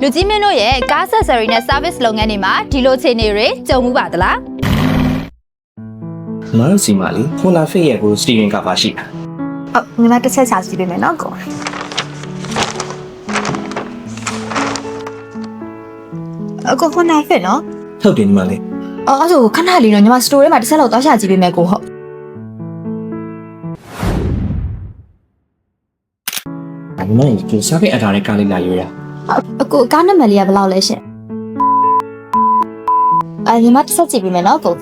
လူကြီးမင်းတို့ရဲ့ကားဆက်ဆယ်ရီနဲ့ service လုပ်ငန်းတွေမှာဒီလိုအခြေအနေတွေကြုံမှုပါသလား မတို့စီမလေးဟိုလာဖေးရဲ့ကိုစတီရင်ကပါရှိတာ ညီမတစ်ချက်ချာကြည့်ပေးမယ်နော်ကိုအခုခုနာဖက်နော် ဟုတ်တယ်ညီမလေး အဲ့ဆိုခဏလေးနော်ညီမစတိုထဲမှာတစ်ချက်လောက်သွားရှာကြည့်ပေးမယ်ကိုဟုတ် ညီမလေးဒီစားဖေးအထားတဲ့ကားလေးလာရွေးတာ အခုကားနံပါတ်လေးကဘယ်လောက်လဲရှင်ညီမတစ်ချက်ကြည့်ပေးမယ်နော်ကို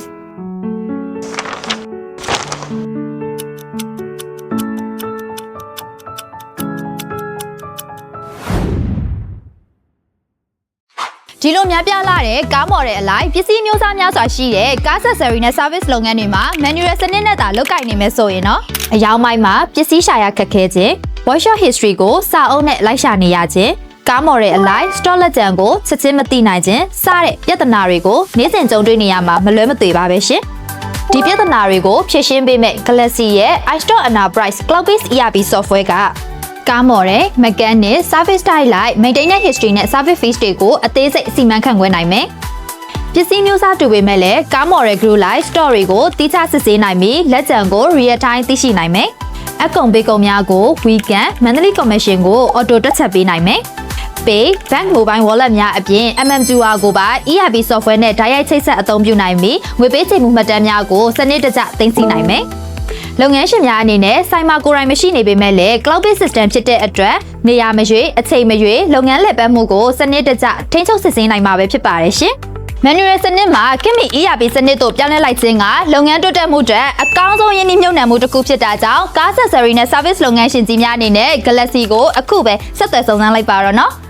ဒီလိုများပြားလာတဲ့ကားမော်ဒယ်အလိုက်ပစ္စည်းမျိုးစားများစွာရှိတဲ့ကားဆက်ဆယ်ရီနဲ့ service လုပ်ငန်းတွေမှာ manual စနစ်နဲ့သာလုပ်ကိုင်နေမယ်ဆိုရင်တော့အယောင်ပိုင်းမှာပစ္စည်းရှာရခက်ခဲခြင်း workshop history ကိုစာအုပ်နဲ့လိုက်ရှာနေရခြင်းကားမော်ဒယ်အလိုက် stock လက်ကျန်ကိုချက်ချင်းမသိနိုင်ခြင်းစတဲ့ပြဿနာတွေကိုနေ့စဉ်ကြုံတွေ့နေရမှာမလွဲမသွေပါပဲရှင်ဒီပြဿနာတွေကိုဖြေရှင်းပေးမဲ့ Galaxy ရဲ့ iStore Enterprise Cloud-based ERP software ကကားမော်ဒယ် mechanic service type လိုက် maintenance history နဲ့ service fees တွေကိုအသေးစိတ်စီမံခန့်ခွဲနိုင်မယ်ပစ္စည်းမျိုးစားတူပေမဲ့လည်းကားမော်ဒယ် group like store တွေကိုတိကျစစ်ဆေးနိုင်ပြီးလက်ကျန်ကို real time သိရှိနိုင်မယ်အကုံပေးကုန်များကို weekend monthly commission ကို auto တွက်ချက်ပေးနိုင်မယ် Pay bank mobile wallet များအပြင် MMQR ကိုပါ ERP software နဲ့တိုက်ရိုက်ချိတ်ဆက်အသုံးပြုနိုင်ပြီးငွေပေးချေမှုမှတ်တမ်းများကိုစနစ်တကျသိမ်းဆည်းနိုင်မယ်လုပ်ငန်းရှင်များအနေနဲ့ဆိုင်မာကိုယ်တိုင်မရှိနေပေမဲ့လည်း cloud based system ဖြစ်တဲ့အတွက်နေရာမရွေးအချိန်မရွေးလုပ်ငန်းလည်ပတ်မှုကိုစနစ်တကျထိန်းချုပ်စစ်ဆေးနိုင်မှာပဲဖြစ်ပါတယ်ရှင်။ manual စနစ်မှာခင်မီ ERP စနစ်တို့ပြောင်းလဲလိုက်ခြင်းကလုပ်ငန်းတိုးတက်မှုအတွက်အကောင်းဆုံးရင်းနှီးမြှုပ်နှံမှုတစ်ခုဖြစ်တာကြောင့်ကားဆက်ဆယ်ရီနဲ့ service လုပ်ငန်းရှင်ကြီးများအနေနဲ့ Galaxy ကိုအခုပဲဆက်သွယ်စုံစမ်းလိုက်ပါတော့နော်။